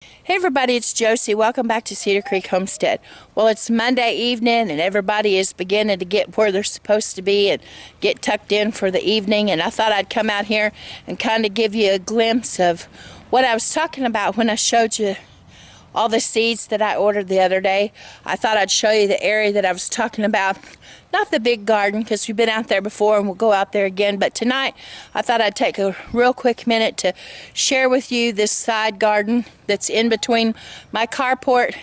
Hey everybody, it's Josie. Welcome back to Cedar Creek Homestead. Well, it's Monday evening and everybody is beginning to get where they're supposed to be and get tucked in for the evening, and I thought I'd come out here and kind of give you a glimpse of what I was talking about when I showed you all the seeds that I ordered the other day. I thought I'd show you the area that I was talking about. Not the big garden, because we've been out there before and we'll go out there again, but tonight I thought I'd take a real quick minute to share with you this side garden that's in between my carport,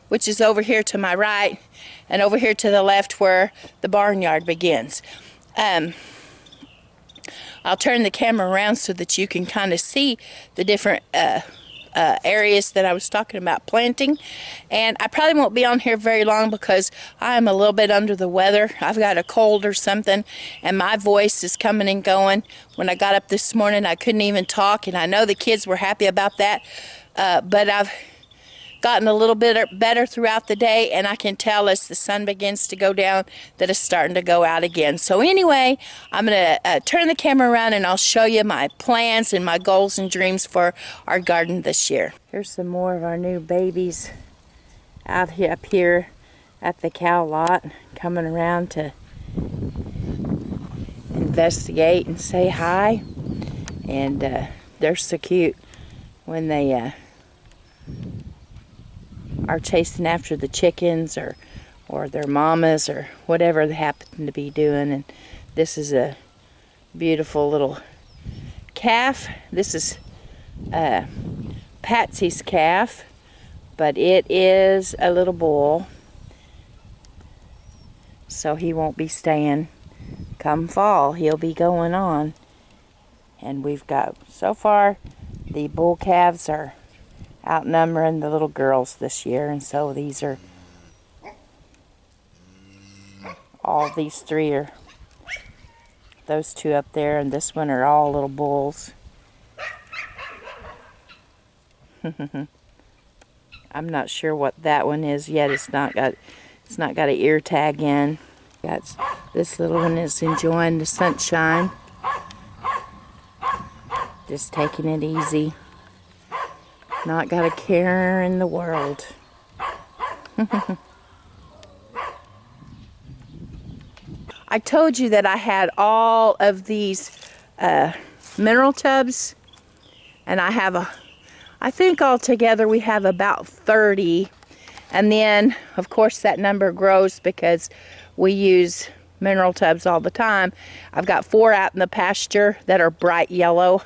which is over here to my right, and over here to the left where the barnyard begins. I'll turn the camera around so that you can kind of see the different areas that I was talking about planting. And I probably won't be on here very long because I'm a little bit under the weather. I've got a cold or something and my voice is coming and going. When I got up this morning I couldn't even talk, and I know the kids were happy about that, but I've gotten a little bit better throughout the day, and I can tell as the sun begins to go down that it's starting to go out again. So anyway, I'm going to turn the camera around and I'll show you my plans and my goals and dreams for our garden this year. Here's some more of our new babies out here, up here at the cow lot, coming around to investigate and say hi. And they're so cute when they are chasing after the chickens or their mamas or whatever they happen to be doing. And this is a beautiful little calf. This is Patsy's calf, but it is a little bull, so he won't be staying. Come fall, he'll be going on. And we've got, so far, the bull calves are outnumbering the little girls this year, and so these are, all these three are, those two up there and this one are all little bulls. I'm not sure what that one is yet. It's not got an ear tag in. This little one is enjoying the sunshine, just taking it easy. Not got a care in the world. I told you that I had all of these mineral tubs, and I think altogether we have about 30. And then, of course, that number grows because we use mineral tubs all the time. I've got 4 out in the pasture that are bright yellow.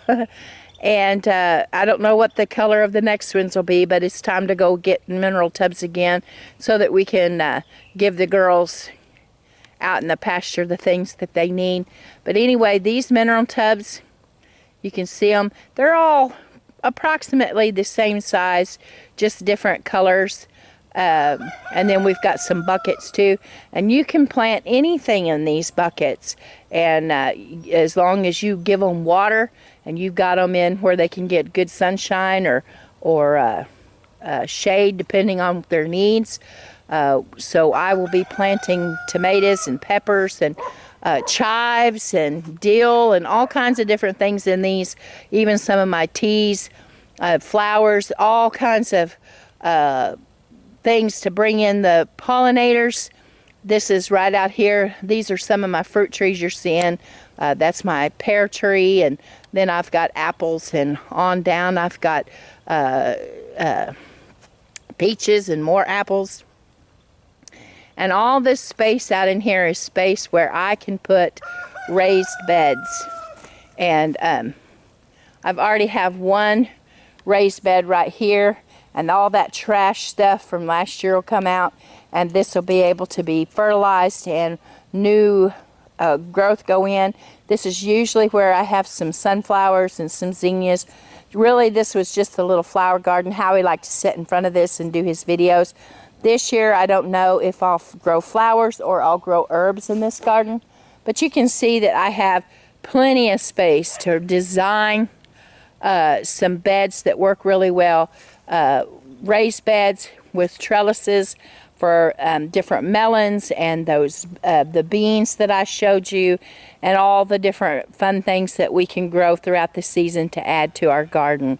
And I don't know what the color of the next ones will be, but it's time to go get mineral tubs again so that we can give the girls out in the pasture the things that they need. But anyway, these mineral tubs, you can see them. They're all approximately the same size, just different colors. And then we've got some buckets too. And you can plant anything in these buckets. And as long as you give them water, and you've got them in where they can get good sunshine or shade depending on their needs. So I will be planting tomatoes and peppers and chives and dill and all kinds of different things in these. Even some of my teas, flowers, all kinds of things to bring in the pollinators. This is right out here. These are some of my fruit trees you're seeing. That's my pear tree, and then I've got apples, and on down I've got peaches and more apples. And all this space out in here is space where I can put raised beds. And I've already have one raised bed right here, and all that trash stuff from last year will come out, and this will be able to be fertilized and new growth go in. This is usually where I have some sunflowers and some zinnias. Really, this was just a little flower garden. Howie liked to sit in front of this and do his videos. This year, I don't know if I'll grow flowers or I'll grow herbs in this garden, but you can see that I have plenty of space to design some beds that work really well. Raised beds with trellises for different melons and those the beans that I showed you, and all the different fun things that we can grow throughout the season to add to our garden.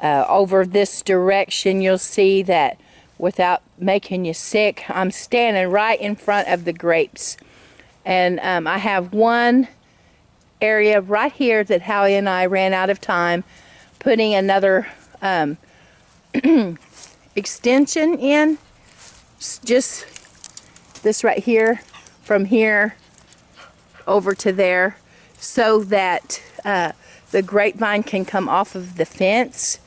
over this direction, you'll see that without making you sick, I'm standing right in front of the grapes. And I have one area right here that Howie and I ran out of time putting another extension in. Just this right here, from here over to there, so that the grapevine can come off of the fence,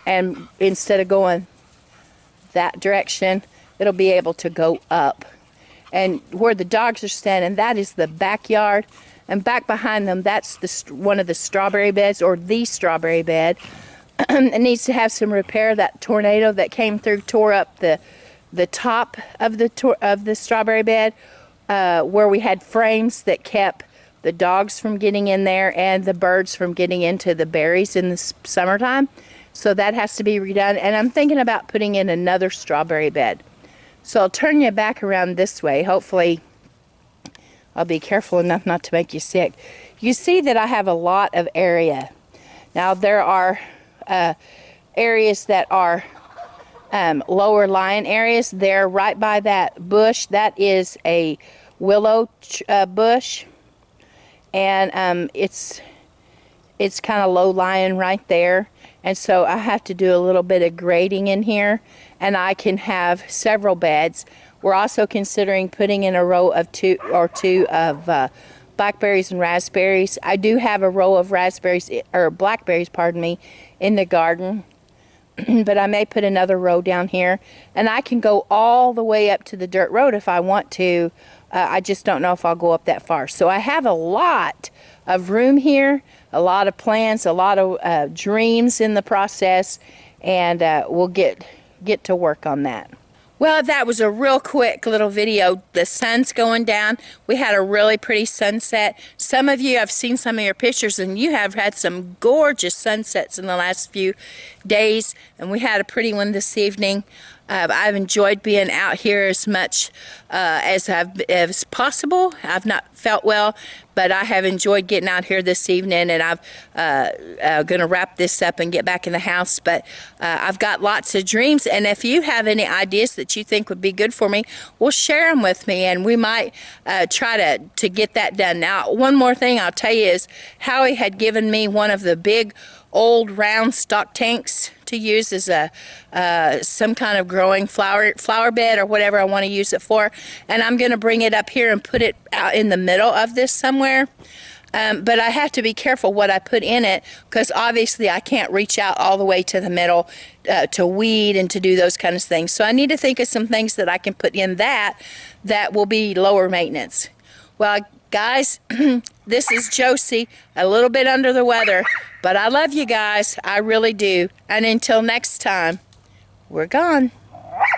and instead of going that direction, it'll be able to go up. And where the dogs are standing, that is the backyard, and back behind them, that's one of the strawberry beds, or the strawberry bed. It needs to have some repair. That tornado that came through tore up the top of the strawberry bed, where we had frames that kept the dogs from getting in there and the birds from getting into the berries in the summertime. So that has to be redone, and I'm thinking about putting in another strawberry bed. So I'll turn you back around this way. Hopefully I'll be careful enough not to make you sick. You see that I have a lot of area. Now there are areas that are lower lying areas. They're right by that bush. That is a willow bush, and it's kind of low lying right there. And so I have to do a little bit of grading in here, and I can have several beds. We're also considering putting in a row of two of blackberries and raspberries. I do have a row of raspberries, or blackberries, pardon me, in the garden, but I may put another row down here, and I can go all the way up to the dirt road if I want to. I just don't know if I'll go up that far. So I have a lot of room here, a lot of plans, a lot of dreams in the process, and we'll get to work on that. Well, that was a real quick little video. The sun's going down. We had a really pretty sunset. Some of you, I've seen some of your pictures, and you have had some gorgeous sunsets in the last few days, and we had a pretty one this evening. I've enjoyed being out here as much as possible. I've not felt well, but I have enjoyed getting out here this evening, and I'm going to wrap this up and get back in the house. But I've got lots of dreams, and if you have any ideas that you think would be good for me, well, share them with me, and we might try to get that done. Now, one more thing I'll tell you is Howie had given me one of the big old round stock tanks to use as some kind of growing flower bed or whatever I want to use it for, and I'm going to bring it up here and put it out in the middle of this somewhere. But I have to be careful what I put in it, because obviously I can't reach out all the way to the middle to weed and to do those kinds of things. So I need to think of some things that I can put in that will be lower maintenance. Well, guys, this is Josie, a little bit under the weather, but I love you guys. I really do. And until next time, we're gone.